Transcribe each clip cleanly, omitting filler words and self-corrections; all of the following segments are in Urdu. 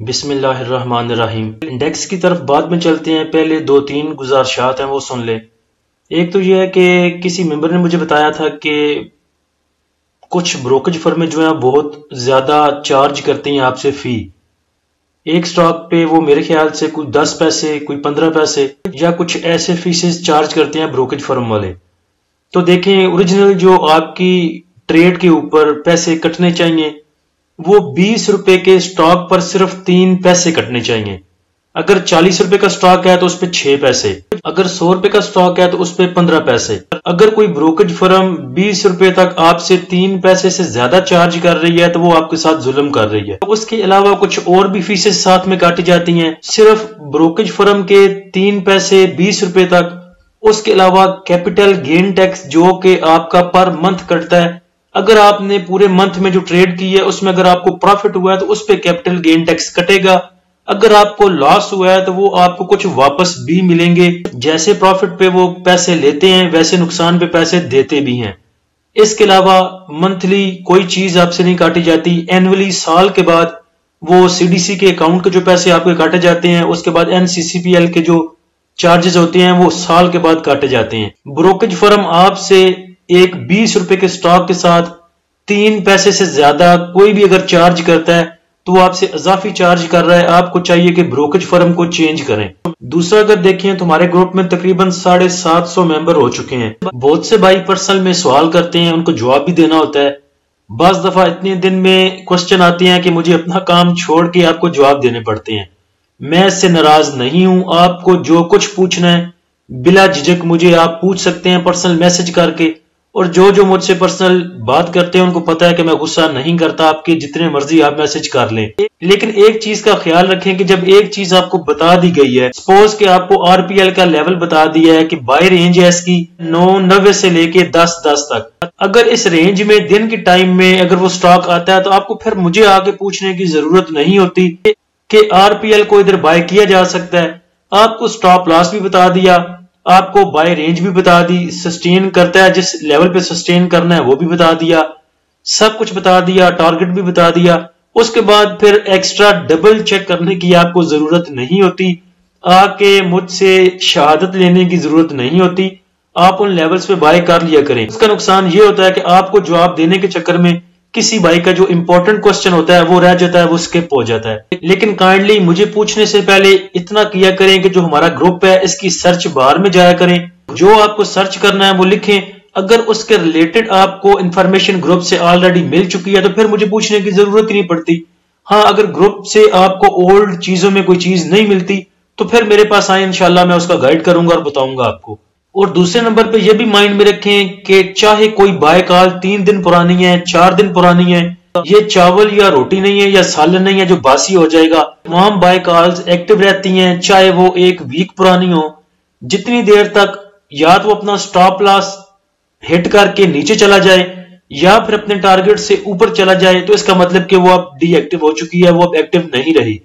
بسم اللہ الرحمن الرحیم۔ انڈیکس کی طرف بعد میں چلتے ہیں، پہلے دو تین گزارشات ہیں وہ سن لیں۔ ایک تو یہ ہے کہ کسی ممبر نے مجھے بتایا تھا کہ کچھ بروکریج فرمیں جو ہیں بہت زیادہ چارج کرتی ہیں آپ سے فی ایک سٹاک پہ، وہ میرے خیال سے کوئی 10 پیسے، کوئی 15 پیسے یا کچھ ایسے فیسز چارج کرتے ہیں بروکریج فرم والے۔ تو دیکھیں اوریجنل جو آپ کی ٹریڈ کے اوپر پیسے کٹنے چاہیے وہ 20 روپے کے سٹاک پر صرف 3 پیسے کٹنے چاہیے۔ اگر 40 روپے کا سٹاک ہے تو اس پہ 6 پیسے، اگر 100 روپے کا سٹاک ہے تو اس پہ 15 پیسے۔ اگر کوئی بروکریج فرم 20 روپے تک آپ سے 3 پیسے سے زیادہ چارج کر رہی ہے تو وہ آپ کے ساتھ ظلم کر رہی ہے۔ اس کے علاوہ کچھ اور بھی فیسز ساتھ میں کاٹی جاتی ہیں، صرف بروکریج فرم کے 3 پیسے 20 روپے تک۔ اس کے علاوہ کیپٹل گین ٹیکس جو کہ آپ کا پر منتھ کٹتا ہے، اگر آپ نے پورے منتھ میں جو ٹریڈ کی ہے اس میں اگر آپ کو پروفٹ ہوا ہے تو اس پہ کیپٹل گین ٹیکس کٹے گا، اگر آپ کو لاس ہوا ہے تو وہ آپ کو کچھ واپس بھی ملیں گے۔ جیسے پروفٹ پہ وہ پیسے لیتے ہیں ویسے نقصان پہ پیسے دیتے بھی ہیں۔ اس کے علاوہ منتھلی کوئی چیز آپ سے نہیں کاٹی جاتی، اینولی سال کے بعد وہ سی ڈی سی کے اکاؤنٹ کے جو پیسے آپ کے کاٹے جاتے ہیں، اس کے بعد این سی سی پی ایل کے جو چارجز ہوتے ہیں وہ سال کے بعد کاٹے جاتے ہیں۔ بروکریج فرم آپ سے ایک 20 روپے کے سٹاک کے ساتھ 3 پیسے سے زیادہ کوئی بھی اگر چارج کرتا ہے تو وہ آپ سے اضافی چارج کر رہا ہے، آپ کو چاہیے کہ بروکریج فرم کو چینج کریں۔ دوسرا اگر دیکھیں تو ہمارے گروپ میں تقریباً 750 ممبر ہو چکے ہیں۔ بہت سے بھائی پرسنل میں سوال کرتے ہیں، ان کو جواب بھی دینا ہوتا ہے۔ بعض دفعہ اتنے دن میں کوسچن آتے ہیں کہ مجھے اپنا کام چھوڑ کے آپ کو جواب دینے پڑتے ہیں۔ میں اس سے ناراض نہیں ہوں، آپ کو جو کچھ پوچھنا ہے بلا جھجک مجھے آپ پوچھ سکتے ہیں پرسنل میسج کر کے، اور جو مجھ سے پرسنل بات کرتے ہیں ان کو پتا ہے کہ میں غصہ نہیں کرتا، آپ کے جتنے مرضی آپ میسج کر لیں۔ لیکن ایک چیز کا خیال رکھیں کہ جب ایک چیز آپ کو بتا دی گئی ہے، سپوز کہ آپ کو آر پی ایل کا لیول بتا دیا ہے کہ بائی رینج ہے اس کی 990 سے لے کے 1010 تک، اگر اس رینج میں دن کے ٹائم میں اگر وہ سٹاک آتا ہے تو آپ کو پھر مجھے آگے پوچھنے کی ضرورت نہیں ہوتی کہ آر پی ایل کو ادھر بائی کیا جا سکتا ہے۔ آپ کو سٹاپ لاس بھی بتا دیا، آپ کو بائی رینج بھی بتا دی، سسٹین کرتا ہے جس لیول پہ سسٹین کرنا ہے وہ بھی بتا دیا، سب کچھ بتا دیا، ٹارگٹ بھی بتا دیا۔ اس کے بعد پھر ایکسٹرا ڈبل چیک کرنے کی آپ کو ضرورت نہیں ہوتی، آ کے مجھ سے شہادت لینے کی ضرورت نہیں ہوتی، آپ ان لیولز پہ بائی کر لیا کریں۔ اس کا نقصان یہ ہوتا ہے کہ آپ کو جواب دینے کے چکر میں کسی بھائی کا جو امپورٹنٹ کوسچن ہوتا ہے وہ رہ جاتا ہے، وہ سکپ ہو جاتا ہے۔ لیکن کائنڈلی مجھے پوچھنے سے پہلے اتنا کیا کریں کہ جو ہمارا گروپ ہے اس کی سرچ بار میں جایا کریں، جو آپ کو سرچ کرنا ہے وہ لکھیں، اگر اس کے ریلیٹڈ آپ کو انفارمیشن گروپ سے آلریڈی مل چکی ہے تو پھر مجھے پوچھنے کی ضرورت ہی نہیں پڑتی۔ ہاں اگر گروپ سے آپ کو اولڈ چیزوں میں کوئی چیز نہیں ملتی تو پھر میرے پاس آئیں، انشاءاللہ میں اس کا گائیڈ کروں گا اور بتاؤں گا آپ کو۔ اور دوسرے نمبر پہ یہ بھی مائنڈ میں رکھیں کہ چاہے کوئی بائی کال 3 دن پرانی ہے، 4 دن پرانی ہے، یہ چاول یا روٹی نہیں ہے یا سالن نہیں ہے جو باسی ہو جائے گا، تمام بائی کالز ایکٹیو رہتی ہیں، چاہے وہ ایک ویک پرانی ہو، جتنی دیر تک یا تو اپنا سٹاپ لاس ہٹ کر کے نیچے چلا جائے یا پھر اپنے ٹارگٹ سے اوپر چلا جائے تو اس کا مطلب کہ وہ اب ڈی ایکٹیو ہو چکی ہے، وہ اب ایکٹیو نہیں رہی۔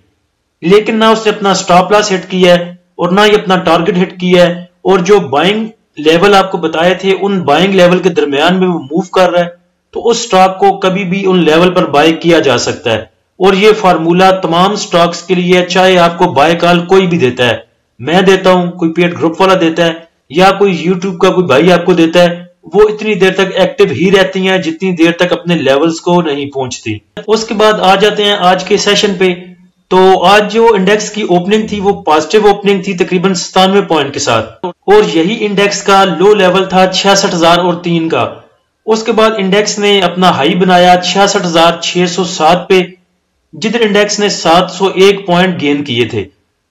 لیکن نہ اس نے اپنا سٹاپ لاس ہٹ کیا ہے اور نہ ہی اپنا ٹارگٹ ہٹ کیا ہے، اور جو بائنگ لیول آپ کو بتائے تھے ان بائنگ لیول کے درمیان میں وہ موو کر رہا ہے، تو اس سٹاک کو کبھی بھی ان لیول پر بائی کیا جا سکتا ہے۔ اور یہ فارمولا تمام سٹاکس کے لیے ہے، چاہے آپ کو بائی کال کوئی بھی دیتا ہے، میں دیتا ہوں، کوئی پیڈ گروپ والا دیتا ہے یا کوئی یوٹیوب کا کوئی بھائی آپ کو دیتا ہے، وہ اتنی دیر تک ایکٹیو ہی رہتی ہیں جتنی دیر تک اپنے لیولز کو نہیں پہنچتی۔ اس کے بعد آ جاتے ہیں آج کے سیشن پہ۔ تو آج جو انڈیکس کی اوپننگ تھی وہ پازیٹیو اوپننگ تھی تقریباً 97 پوائنٹ کے ساتھ، اور یہی انڈیکس کا لو لیول تھا 66,003 کا۔ اس کے بعد انڈیکس نے اپنا ہائی بنایا 66,607 پہ، جدھر انڈیکس نے 701 پوائنٹ گین کیے تھے۔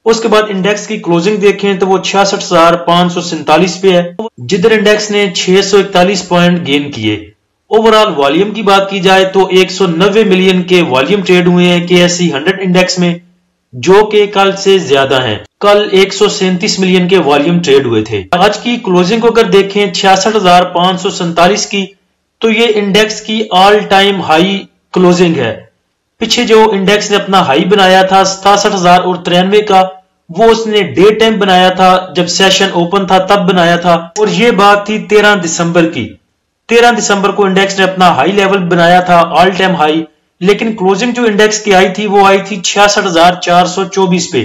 اس کے بعد انڈیکس کی کلوزنگ دیکھیں تو وہ 66,547 پہ ہے، جدھر انڈیکس نے 641 پوائنٹ گین کیے۔ اوورال والیوم کی بات کی جائے تو 190 ملین کے والیوم ٹریڈ ہوئے ہیں KSE 100 انڈیکس میں، جو کہ کل سے زیادہ ہیں، کل 137 ملین کے والیوم ٹریڈ ہوئے تھے۔ آج کی کلوزنگ کو اگر دیکھیں 66,547 کی، تو یہ انڈیکس کی آل ٹائم ہائی کلوزنگ ہے۔ پیچھے جو انڈیکس نے اپنا ہائی بنایا تھا 67,093 کا، وہ اس نے ڈے ٹائم بنایا تھا جب سیشن اوپن تھا تب بنایا تھا، اور یہ بات تھی 13 دسمبر کی۔ 13 دسمبر کو انڈیکس نے اپنا ہائی لیول بنایا تھا، آل ٹائم ہائی لیکن کلوزنگ جو انڈیکس کی آئی تھی وہ آئی تھی 66,424 پہ،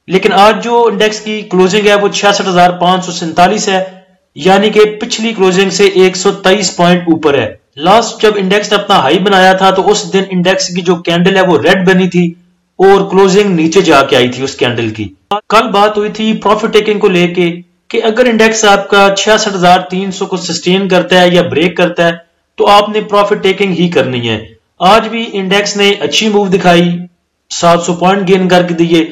لیکن آج جو انڈیکس کی کلوزنگ ہے وہ 66,547 ہے، یعنی کہ پچھلی کلوزنگ سے 123 پوائنٹ اوپر ہے۔ لاسٹ جب انڈیکس نے اپنا ہائی بنایا تھا تو اس دن انڈیکس کی جو کینڈل ہے وہ ریڈ بنی تھی اور کلوزنگ نیچے جا کے آئی تھی اس کینڈل کی۔ کل بات ہوئی تھی پروفٹ ٹیکنگ کو لے کے کہ اگر انڈیکس آپ کا 66,300 کو سسٹین کرتا ہے یا بریک کرتا ہے تو آپ نے پروفٹ ٹیکنگ ہی کرنی ہے۔ آج بھی انڈیکس نے اچھی موو دکھائی، 700 پوائنٹ گین کر کے دیے،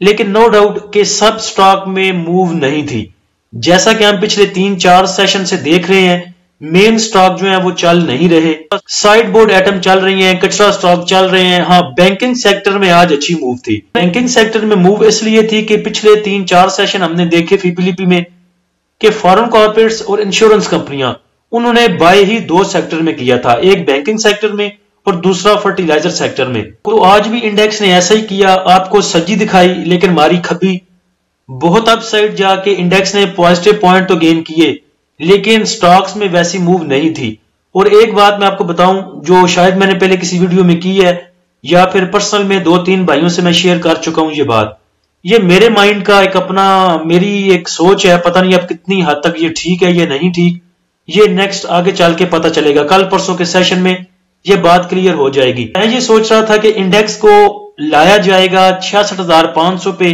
لیکن نو ڈاؤٹ کہ سب سٹاک میں موو نہیں تھی۔ جیسا کہ ہم پچھلے 3-4 سیشن سے دیکھ رہے ہیں، مین سٹاک جو ہیں وہ چل نہیں رہے، سائیڈ بورڈ ایٹم چل رہی ہیں، کچرا سٹاک چل رہے ہیں۔ ہاں، بینکنگ سیکٹر میں آج اچھی موو تھی۔ بینکنگ سیکٹر میں موو اس لیے تھی کہ پچھلے 3-4 سیشن ہم نے دیکھے FIPLP میں کہ فارن کارپوریٹس اور انشورنس کمپنیاں انہوں نے بائی ہی 2 سیکٹر میں کیا تھا، ایک بینکنگ سیکٹر میں اور دوسرا فرٹیلائزر سیکٹر میں۔ تو آج بھی انڈیکس نے ایسا ہی کیا، آپ کو سجی دکھائی لیکن ماری کھبی۔ بہت اپ سائڈ جا کے انڈیکس نے پوزیٹو پوائنٹ تو گین کیے لیکن سٹاکس میں ویسی موو نہیں تھی۔ اور ایک بات میں آپ کو بتاؤں جو شاید میں نے پہلے کسی ویڈیو میں کی ہے یا پھر پرسنل میں 2-3 بھائیوں سے میں شیئر کر چکا ہوں، یہ میرے مائنڈ کا ایک اپنا میری ایک سوچ ہے، پتہ نہیں اب کتنی حد تک یہ ٹھیک ہے یا نہیں ٹھیک، یہ نیکسٹ آگے چل کے پتہ چلے گا، کل پرسوں کے سیشن میں یہ بات کلیئر ہو جائے گی۔ میں یہ سوچ رہا تھا کہ انڈیکس کو لایا جائے گا 66,500 پہ،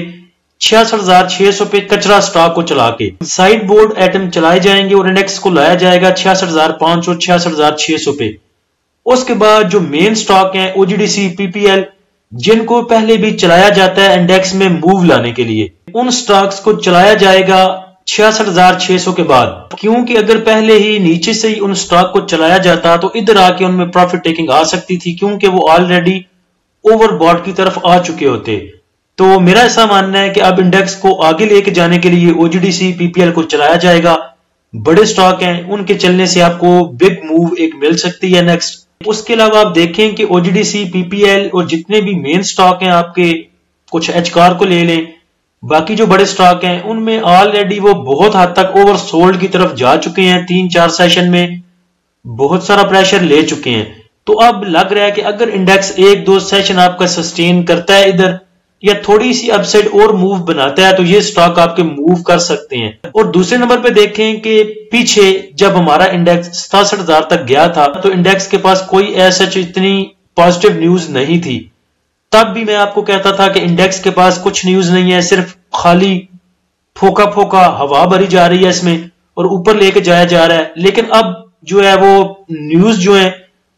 66,600 پہ کچرا سٹاک کو چلا کے سائیڈ بورڈ ایٹم چلائے جائیں گے اور انڈیکس کو لایا جائے گا 66,500 66,600 پہ۔ اس کے بعد جو مین سٹاک ہیں OGDC PPL جن کو پہلے بھی چلایا جاتا ہے انڈیکس میں موو لانے کے لیے، ان سٹاکس کو چلایا جائے گا 66,600 کے بعد، کیونکہ اگر پہلے ہی نیچے سے ہی ان سٹاک کو چلایا جاتا تو ادھر آ کے ان میں پروفٹ ٹیکنگ آ سکتی تھی، کیونکہ وہ آلریڈی اوور باٹ کی طرف آ چکے ہوتے۔ تو میرا ایسا ماننا ہے کہ اب انڈیکس کو آگے لے کے جانے کے لیے OGDC PPL کو چلایا جائے گا، بڑے سٹاک ہیں ان کے چلنے سے آپ کو بگ موو ایک مل سکتی ہے نیکسٹ۔ اس کے علاوہ آپ دیکھیں کہ OGDC PPL اور جتنے بھی مین سٹاک ہیں آپ کے، کچھ HCAR کو لے لیں، باقی جو بڑے سٹاک ہیں ان میں آلریڈی وہ بہت حد تک اوور سولڈ کی طرف جا چکے ہیں، 3-4 سیشن میں بہت سارا پریشر لے چکے ہیں۔ تو اب لگ رہا ہے کہ اگر انڈیکس 1-2 سیشن آپ کا سسٹین کرتا ہے ادھر یا تھوڑی سی اپ سائڈ اور موو بناتا ہے تو یہ سٹاک آپ کے موو کر سکتے ہیں۔ اور دوسرے نمبر پہ دیکھیں کہ پیچھے جب ہمارا انڈیکس 67,000 تک گیا تھا تو انڈیکس کے پاس کوئی ایسا اتنی پازیٹیو نیوز نہیں تھی، تب بھی میں آپ کو کہتا تھا کہ انڈیکس کے پاس کچھ نیوز نہیں ہے، صرف خالی پھوکا پھوکا ہوا بھری جا رہی ہے اس میں اور اوپر لے کے جایا جا رہا ہے۔ لیکن اب جو ہے وہ نیوز جو ہیں،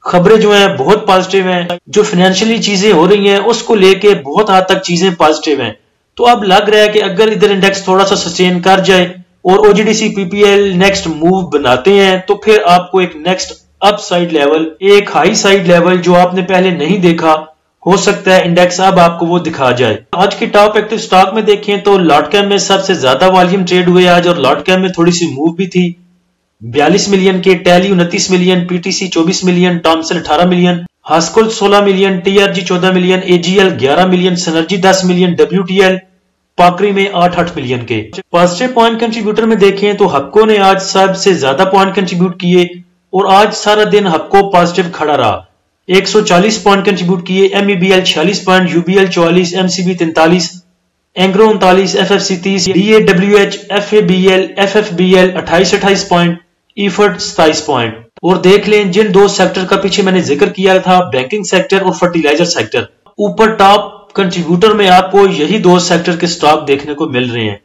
خبریں جو ہیں بہت پازیٹیو ہیں، جو فائنینشلی چیزیں ہو رہی ہیں اس کو لے کے بہت حد تک چیزیں پازیٹیو ہیں۔ تو اب لگ رہا ہے کہ اگر ادھر انڈیکس تھوڑا سا سسٹین کر جائے اور OGDC PPL نیکسٹ موو بناتے ہیں تو پھر آپ کو ایک نیکسٹ اپ سائڈ لیول، ایک ہائی سائڈ لیول جو آپ نے پہلے نہیں دیکھا، ہو سکتا ہے انڈیکس اب آپ کو وہ دکھا جائے۔ آج کے ٹاپ ایکٹیو سٹاک میں دیکھیں تو لاٹ کیپ میں سب سے زیادہ والیوم ٹریڈ ہوئے آج، اور لاٹ کیپ میں تھوڑی سی موو بھی تھی، 42 ملین کے، ٹیلی 29 ملین، PTC 24 ملین، ٹامسن 18 million, Hascol 16 million, TRG 14 million, AGL 11 million, Synergy 10 million, WTL پاکری میں 8 ملین کے۔ پازیٹیو پوائنٹ کنٹریبیوٹر میں دیکھیں تو ہپکو نے آج سب سے زیادہ پوائنٹ کنٹریبیوٹ کیے اور آج سارا دن ہپکو پازیٹیو کھڑا رہا، 140 پوائنٹ کنٹریبیوٹ کیے، MEBL 46 point, UBL 44، MCB 43، Engro 39، FFC 30، DAWH، FABL، FFBL 28 point, effort 27 point. اور دیکھ لیں جن 2 سیکٹر کا پیچھے میں نے ذکر کیا تھا، بینکنگ سیکٹر اور فرٹیلائزر سیکٹر، اوپر ٹاپ کنٹریبیوٹر میں آپ کو یہی 2 سیکٹر کے سٹاک دیکھنے کو مل رہے ہیں۔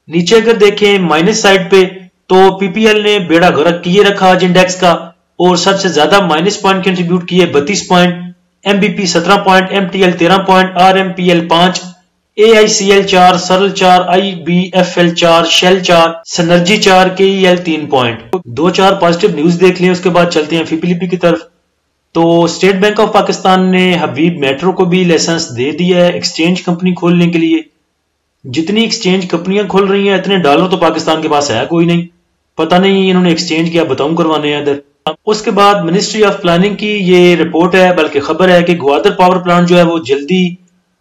نیچے اگر دیکھیں مائنس سائڈ پہ تو PPL نے بیڑا غرق کیے رکھا آج انڈیکس کا اور سب سے زیادہ مائنس پوائنٹ کنٹریبیوٹ کیے 32 point, MBP 17 point, MTL 13 point, RMPL 5، AICL 4، سرل 4، IBFL 4، shell 4، synergy 4، KEL 3 point. 2-4 positive news دیکھ لیں، اس کے بعد چلتے ہیں FIPLP کی طرف۔ تو اسٹیٹ بینک آف پاکستان نے حبیب میٹرو کو بھی لائسنس دے دیا ہے ایکسچینج کمپنی کھولنے کے لیے۔ جتنی ایکسچینج کمپنیاں کھول رہی ہیں اتنے ڈالر تو پاکستان کے پاس ہے کوئی نہیں، پتہ نہیں انہوں نے ایکسچینج کیا بتاؤں کروانے ہیں ادھر۔ اس کے بعد منسٹری آف پلاننگ کی یہ رپورٹ ہے، بلکہ خبر ہے کہ گوادر پاور پلانٹ جو ہے وہ جلدی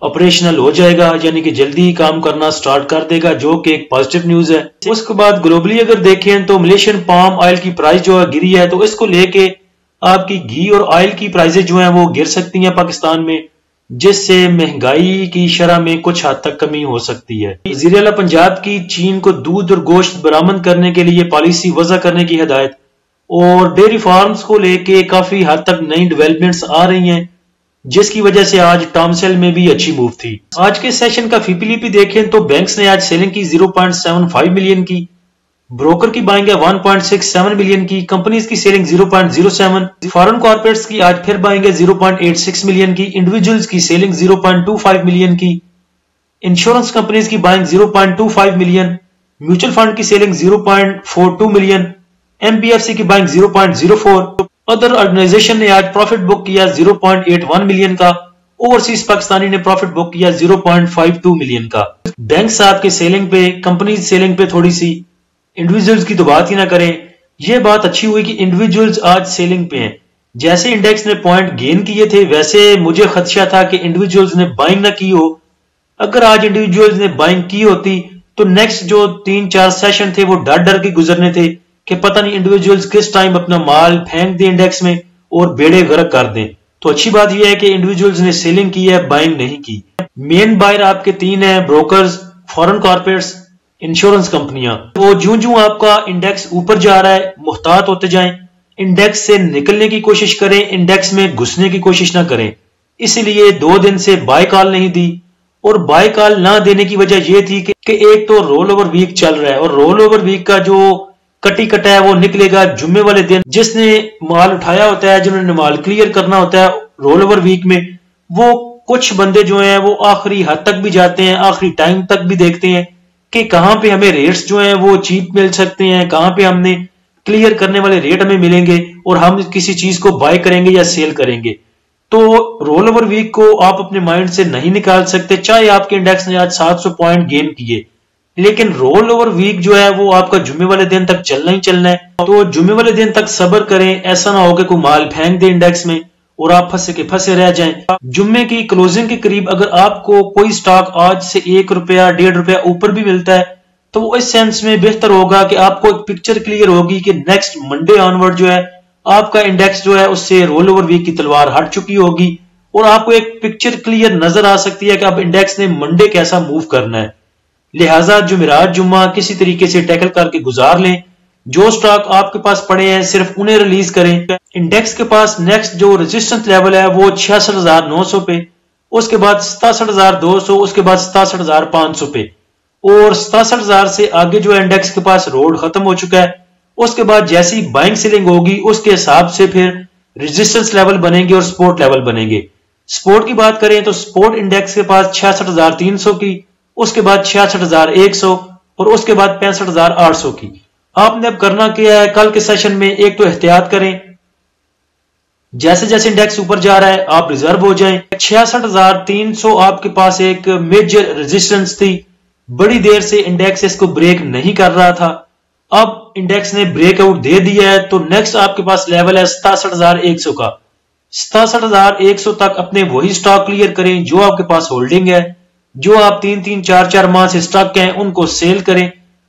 آپریشنل ہو جائے گا، یعنی کہ جلدی کام کرنا سٹارٹ کر دے گا، جو کہ ایک پازیٹیو نیوز ہے۔ اس کے بعد گلوبلی اگر دیکھیں تو ملیشین پام آئل کی پرائس جو ہے گری ہے، تو اس کو لے کے آپ کی گھی اور آئل کی پرائزیں جو ہیں وہ گر سکتی ہیں پاکستان میں، جس سے مہنگائی کی شرح میں کچھ حد تک کمی ہو سکتی ہے۔ وزیر اعلیٰ پنجاب کی چین کو دودھ اور گوشت برآمد کرنے کے لیے پالیسی وضع کرنے کی ہدایت، اور ڈیری فارمز کو لے کے کافی حد تک نئی ڈیولپمنٹس آ رہی ہیں، جس کی وجہ سے آج ٹام سیل میں بھی اچھی موو تھی۔ آج کے سیشن کا فی پی لی پی دیکھیں تو بینکس نے آج سیلنگ کی 0.75 ملین کی، بروکر کی بائنگ ہے 1.67 ملین کی، کمپنیز کی سیلنگ 0.07، فارن کارپوریٹس کی آج پھر بائنگ ہے 0.86 ملین کی، انڈیویجولز کی سیلنگ 0.25 ملین کی، انشورنس کمپنیز کی بائنگ 0.25 ملین، میوچل فنڈ کی selling 0.42 million, M B F C کی بائنگ 0.04، ادر آرگنائزیشن نے آج پروفٹ بک کیا 0.81 ملین کا، اوورسیز پاکستانی نے پروفٹ بک کیا 0.52 ملین کا۔ بینک صاحب کے سیلنگ پہ، کمپنیز سیلنگ پہ تھوڑی سی، انڈیویجولز کی تو بات ہی نہ کریں۔ یہ بات اچھی ہوئی کہ انڈیویجولز آج سیلنگ پہ ہیں، جیسے انڈیکس نے پوائنٹ گین کیے تھے ویسے مجھے خدشہ تھا کہ انڈیویجولز نے بائنگ نہ کی ہو۔ اگر آج انڈیویجولز نے بائنگ کی ہوتی تو نیکسٹ جو 3-4 سیشن تھے وہ ڈر ڈر کے گزرنے تھے کہ پتہ نہیں انڈیویجولز کس ٹائم اپنا مال پھینک دیں انڈیکس میں اور بیڑے غرق کر دیں۔ تو اچھی بات یہ ہے کہ انڈیویجولز نے سیلنگ کی ہے، بائنگ نہیں کی۔ مین بائر آپ کے 3 ہیں، بروکرز، فورن کارپوریٹس، انشورنس کمپنیاں۔ وہ جوں آپ کا انڈیکس اوپر جا رہا ہے محتاط ہوتے جائیں، انڈیکس سے نکلنے کی کوشش کریں، انڈیکس میں گھسنے کی کوشش نہ کریں۔ اسی لیے 2 دن سے بائی کال نہیں دی، اور بائی کال نہ دینے کی وجہ یہ تھی کہ ایک تو رول اوور ویک چل رہا ہے، اور رول اوور ویک کا جو کٹی کٹا ہے وہ نکلے گا جمعے والے دن۔ جس نے مال اٹھایا ہوتا ہے، جنہوں نے مال کلیئر کرنا ہوتا ہے رول اوور ویک میں، وہ کچھ بندے جو ہیں وہ آخری حد تک بھی جاتے ہیں، آخری ٹائم تک بھی دیکھتے ہیں کہ کہاں پہ ہمیں ریٹس جو ہیں وہ چیپ مل سکتے ہیں، کہاں پہ ہم نے کلیئر کرنے والے ریٹ ہمیں ملیں گے اور ہم کسی چیز کو بائی کریں گے یا سیل کریں گے۔ تو رول اوور ویک کو آپ اپنے مائنڈ سے نہیں نکال سکتے، چاہے آپ کے انڈیکس نے آج 700 پوائنٹ گین کیے، لیکن رول اوور ویک جو ہے وہ آپ کا جمعے والے دن تک چلنا ہی چلنا ہے۔ تو جمعے والے دن تک صبر کریں، ایسا نہ ہو کہ کوئی مال پھینک دے انڈیکس میں اور آپ پھنسے کے پھنسے رہ جائیں۔ جمعے کی کلوزنگ کے قریب اگر آپ کو کوئی سٹاک آج سے 1 روپیہ 1.5 روپیہ اوپر بھی ملتا ہے تو وہ اس سینس میں بہتر ہوگا کہ آپ کو ایک پکچر کلیئر ہوگی کہ نیکسٹ منڈے آنورڈ جو ہے آپ کا انڈیکس جو ہے اس سے رول اوور ویک کی تلوار ہٹ چکی ہوگی، اور آپ کو ایک پکچر کلیئر نظر آ سکتی ہے کہ اب انڈیکس نے منڈے کیسا موو کرنا ہے۔ لہٰذا جمعرات جمعہ کسی طریقے سے ٹیکل کر کے گزار لیں، جو سٹاک آپ کے پاس پڑے ہیں صرف انہیں ریلیز کریں۔ انڈیکس کے پاس نیکسٹ جو ریزسٹنس لیول ہے وہ 66,900 پہ، اس کے بعد 67,200، اس کے بعد 67,500 پہ، اور 67,000 سے آگے جو انڈیکس کے پاس روڈ ختم ہو چکا ہے۔ اس کے بعد جیسی بائنگ سیلنگ ہوگی اس کے حساب سے پھر ریزسٹنس لیول بنیں گے اور سپورٹ لیول بنیں گے۔ سپورٹ کی بات کریں تو سپورٹ انڈیکس کے پاس 66,300 کی، اس کے بعد 66,100 اور اس کے بعد 65,800 کی۔ آپ نے اب کرنا کیا ہے، کل کے سیشن میں ایک تو احتیاط کریں، جیسے جیسے انڈیکس اوپر جا رہا ہے آپ ریزرو ہو جائیں۔ 66,300 آپ کے پاس ایک میجر ریزسٹنس تھی، بڑی دیر سے انڈیکس اس کو بریک نہیں کر رہا تھا، اب انڈیکس نے بریک آؤٹ دے دیا ہے تو نیکسٹ آپ کے پاس لیول ہے 67,100 کا۔ 67,100 تک اپنے وہی سٹاک کلیئر کریں جو آپ کے پاس ہولڈنگ ہے، جو آپ 3-4 ماہ سے سٹاک ہیں ان کو سیل کریں۔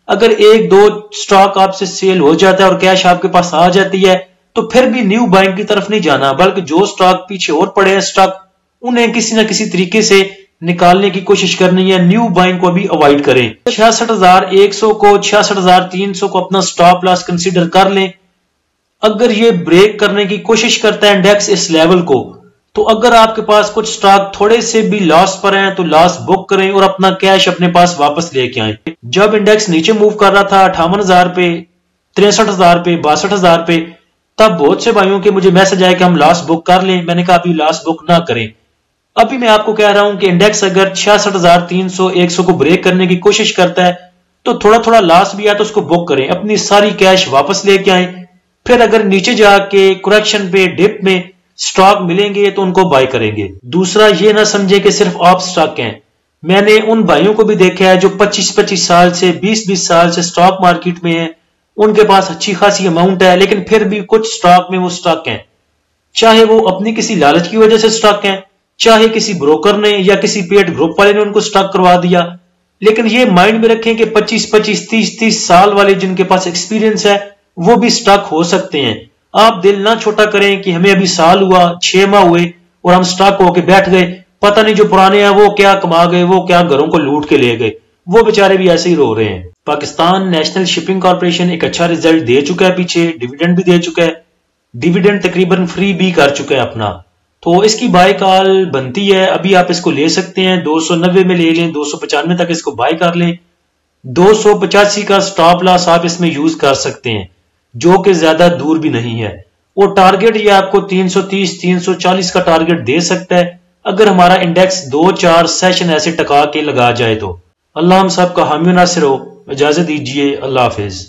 اگر 1-2 سٹاک آپ سے سیل ہو جاتا ہے اور کیش آپ کے پاس آ جاتی ہے تو پھر بھی نیو بائنگ کی طرف نہیں جانا، بلکہ جو سٹاک پیچھے اور پڑے ہیں سٹاک انہیں کسی نہ کسی طریقے سے نکالنے کی کوشش کرنی ہے، نیو بائنگ کو بھی اوائڈ کریں۔ 66,100 کو 66,300 کو اپنا سٹاپ لاس کنسیڈر کر لیں۔ اگر یہ بریک کرنے کی کوشش کرتا ہے انڈیکس اس لیول کو، تو اگر آپ کے پاس کچھ سٹاک تھوڑے سے بھی لاس پر ہیں تو لاس بک کریں اور اپنا کیش اپنے پاس واپس لے کے آئیں۔ جب انڈیکس نیچے موو کر رہا تھا 58,000 پہ، 63,000 پہ، 62,000 پہ، تب بہت سے بھائیوں کے مجھے میسج آئے کہ ہم لاس بک کر لیں، میں نے کہا ابھی لاس بک نہ کریں۔ ابھی میں آپ کو کہہ رہا ہوں کہ انڈیکس اگر 66,300 100 کو بریک کرنے کی کوشش کرتا ہے تو تھوڑا تھوڑا لاس بھی آیا تو اس کو بک کریں، اپنی ساری کیش واپس لے کے آئیں، پھر اگر نیچے جا کے کریکشن پہ ڈپ میں سٹاک ملیں گے تو ان کو بائی کریں گے۔ دوسرا یہ نہ سمجھے کہ صرف آپ سٹاک ہیں، میں نے ان بھائیوں کو بھی دیکھا ہے جو 25 سال سے 20 سال سے سٹاک مارکیٹ میں ہیں، ان کے پاس اچھی خاصی اماؤنٹ ہے لیکن پھر بھی کچھ سٹاک میں وہ سٹاک ہیں، چاہے وہ اپنی کسی لالچ کی وجہ سے سٹاک ہیں، چاہے کسی بروکر نے یا کسی پیڈ گروپ والے نے ان کو سٹاک کروا دیا۔ لیکن یہ مائنڈ میں رکھیں کہ 25 30 سال والے جن کے پاس ایکسپیرینس ہے وہ بھی سٹاک ہو سکتے ہیں۔ آپ دل نہ چھوٹا کریں کہ ہمیں ابھی سال ہوا 6 ماہ ہوئے اور ہم سٹاک ہو کے بیٹھ گئے، پتہ نہیں جو پرانے ہیں وہ کیا کما گئے، وہ کیا گھروں کو لوٹ کے لے گئے، وہ بیچارے بھی ایسے ہی رو رہے ہیں۔ پاکستان نیشنل شپنگ کارپوریشن ایک اچھا رزلٹ دے چکا ہے، پیچھے ڈیویڈنڈ بھی دے چکا ہے، ڈیویڈنڈ تقریباً فری بھی کر چکا ہے اپنا، تو اس کی بائی کال بنتی ہے۔ ابھی آپ اس کو لے سکتے ہیں، 290 میں لے لیں، 295 تک اس کو بائی کر لیں، 285 کا سٹاپ لاس آپ اس میں یوز کر سکتے ہیں، جو کہ زیادہ دور بھی نہیں ہے، اور ٹارگٹ یہ آپ کو 330 340 کا ٹارگٹ دے سکتا ہے اگر ہمارا انڈیکس 2-4 سیشن ایسے ٹکا کے لگا جائے تو۔ اللہ ہم سب کا حامی و ناصر ہو۔ اجازت دیجیے، اللہ حافظ۔